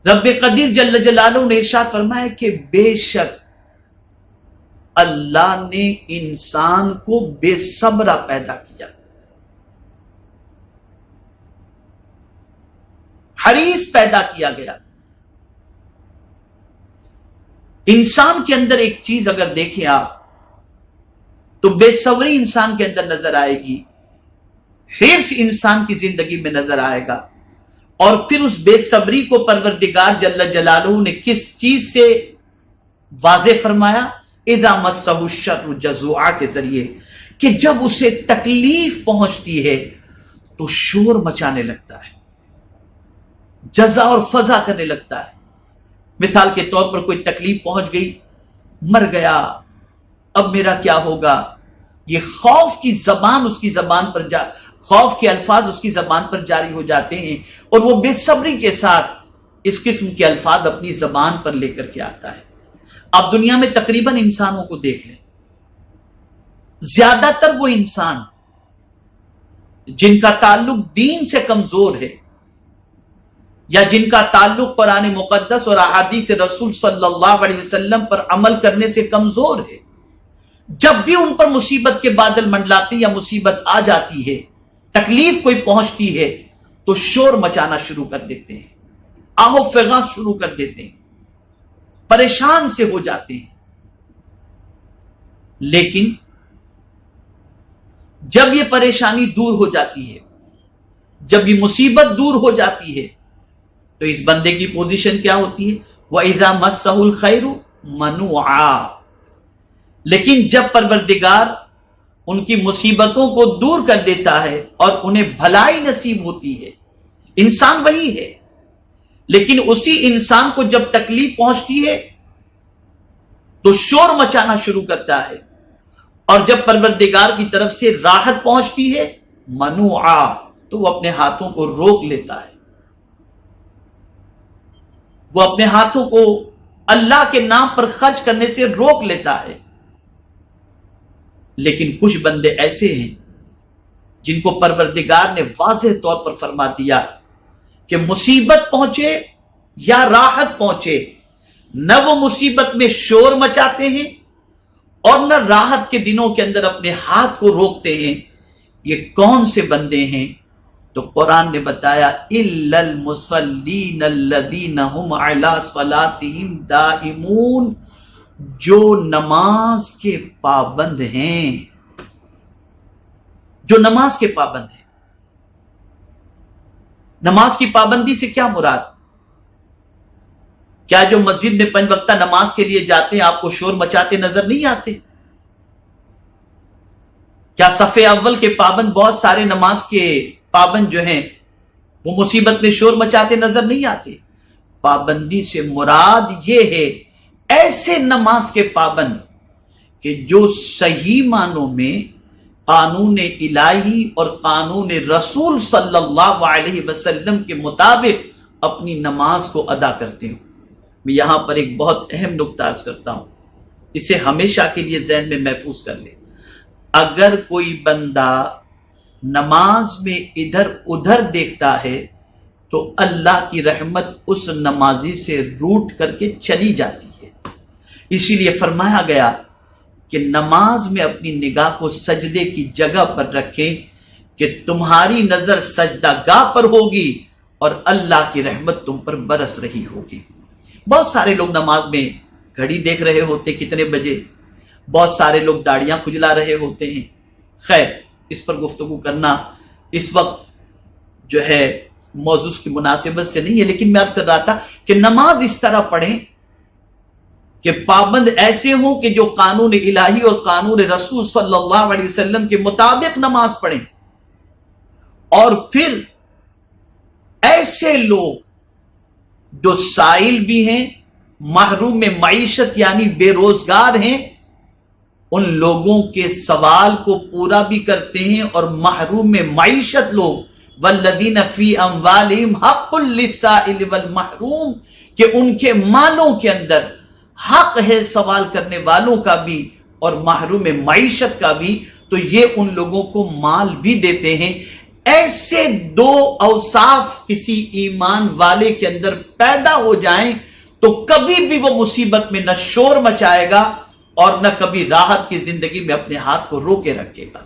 رب قدیر جل جلالہ نے ارشاد فرمایا کہ بے شک اللہ نے انسان کو بے صبرہ پیدا کیا، حریص پیدا کیا گیا۔ انسان کے اندر ایک چیز اگر دیکھیں آپ تو بے صبری انسان کے اندر نظر آئے گی، حرص انسان کی زندگی میں نظر آئے گا، اور پھر اس بے صبری کو پروردگار جل جلالہ نے کس چیز سے واضح فرمایا؟ اذا مسہ الشر جزوعا کے ذریعے، کہ جب اسے تکلیف پہنچتی ہے تو شور مچانے لگتا ہے، جزا اور فضا کرنے لگتا ہے۔ مثال کے طور پر کوئی تکلیف پہنچ گئی، مر گیا، اب میرا کیا ہوگا؟ یہ خوف کی زبان اس کی زبان پر خوف کے الفاظ اس کی زبان پر جاری ہو جاتے ہیں، اور وہ بے صبری کے ساتھ اس قسم کے الفاظ اپنی زبان پر لے کر کے آتا ہے۔ آپ دنیا میں تقریباً انسانوں کو دیکھ لیں، زیادہ تر وہ انسان جن کا تعلق دین سے کمزور ہے، یا جن کا تعلق قرآن مقدس اور احادیث رسول صلی اللہ علیہ وسلم پر عمل کرنے سے کمزور ہے، جب بھی ان پر مصیبت کے بادل منڈلاتے یا مصیبت آ جاتی ہے، تکلیف کوئی پہنچتی ہے، تو شور مچانا شروع کر دیتے ہیں، آہو فغاں شروع کر دیتے ہیں، پریشان سے ہو جاتے ہیں۔ لیکن جب یہ پریشانی دور ہو جاتی ہے، جب یہ مصیبت دور ہو جاتی ہے، تو اس بندے کی پوزیشن کیا ہوتی ہے؟ وَإِذَا مَسَّهُ الْخَيْرُ مَنُوعًا۔ لیکن جب پروردگار ان کی مصیبتوں کو دور کر دیتا ہے اور انہیں بھلائی نصیب ہوتی ہے، انسان وہی ہے، لیکن اسی انسان کو جب تکلیف پہنچتی ہے تو شور مچانا شروع کرتا ہے، اور جب پروردگار کی طرف سے راحت پہنچتی ہے منوعا، تو وہ اپنے ہاتھوں کو روک لیتا ہے، وہ اپنے ہاتھوں کو اللہ کے نام پر خرچ کرنے سے روک لیتا ہے۔ لیکن کچھ بندے ایسے ہیں جن کو پروردگار نے واضح طور پر فرما دیا کہ مصیبت پہنچے یا راحت پہنچے، نہ وہ مصیبت میں شور مچاتے ہیں اور نہ راحت کے دنوں کے اندر اپنے ہاتھ کو روکتے ہیں۔ یہ کون سے بندے ہیں؟ تو قرآن نے بتایا اِلَّا الْمُصَلِّينَ الَّذِينَ هُمْ عَلَىٰ صَلَاتِهِمْ دَائِمُونَ، جو نماز کے پابند ہیں، جو نماز کے پابند ہیں۔ نماز کی پابندی سے کیا مراد؟ کیا جو مسجد میں 5 وقتہ نماز کے لیے جاتے ہیں آپ کو شور مچاتے نظر نہیں آتے؟ کیا صف اول کے پابند بہت سارے نماز کے پابند جو ہیں وہ مصیبت میں شور مچاتے نظر نہیں آتے؟ پابندی سے مراد یہ ہے ایسے نماز کے پابند کہ جو صحیح معنوں میں قانون الہی اور قانون رسول صلی اللہ علیہ وسلم کے مطابق اپنی نماز کو ادا کرتے ہوں۔ میں یہاں پر ایک بہت اہم نکتہ عرض کرتا ہوں، اسے ہمیشہ کے لیے ذہن میں محفوظ کر لیں۔ اگر کوئی بندہ نماز میں ادھر ادھر دیکھتا ہے تو اللہ کی رحمت اس نمازی سے روٹ کر کے چلی جاتی ہے۔ اسی لیے فرمایا گیا کہ نماز میں اپنی نگاہ کو سجدے کی جگہ پر رکھیں کہ تمہاری نظر سجدہ گاہ پر ہوگی اور اللہ کی رحمت تم پر برس رہی ہوگی۔ بہت سارے لوگ نماز میں گھڑی دیکھ رہے ہوتے کتنے بجے، بہت سارے لوگ داڑیاں کھجلا رہے ہوتے ہیں۔ خیر، اس پر گفتگو کرنا اس وقت جو ہے موضوع کی مناسبت سے نہیں ہے، لیکن میں عرض کر رہا تھا کہ نماز اس طرح پڑھیں کہ پابند ایسے ہوں کہ جو قانون الہی اور قانون رسول صلی اللہ علیہ وسلم کے مطابق نماز پڑھیں، اور پھر ایسے لوگ جو سائل بھی ہیں، محروم معیشت یعنی بے روزگار ہیں، ان لوگوں کے سوال کو پورا بھی کرتے ہیں، اور محروم معیشت لوگ والذین فی اموالہم حق للسائل والمحروم، کہ ان کے مالوں کے اندر حق ہے سوال کرنے والوں کا بھی اور محروم معیشت کا بھی، تو یہ ان لوگوں کو مال بھی دیتے ہیں۔ ایسے دو اوصاف کسی ایمان والے کے اندر پیدا ہو جائیں تو کبھی بھی وہ مصیبت میں نہ شور مچائے گا اور نہ کبھی راحت کی زندگی میں اپنے ہاتھ کو روکے رکھے گا.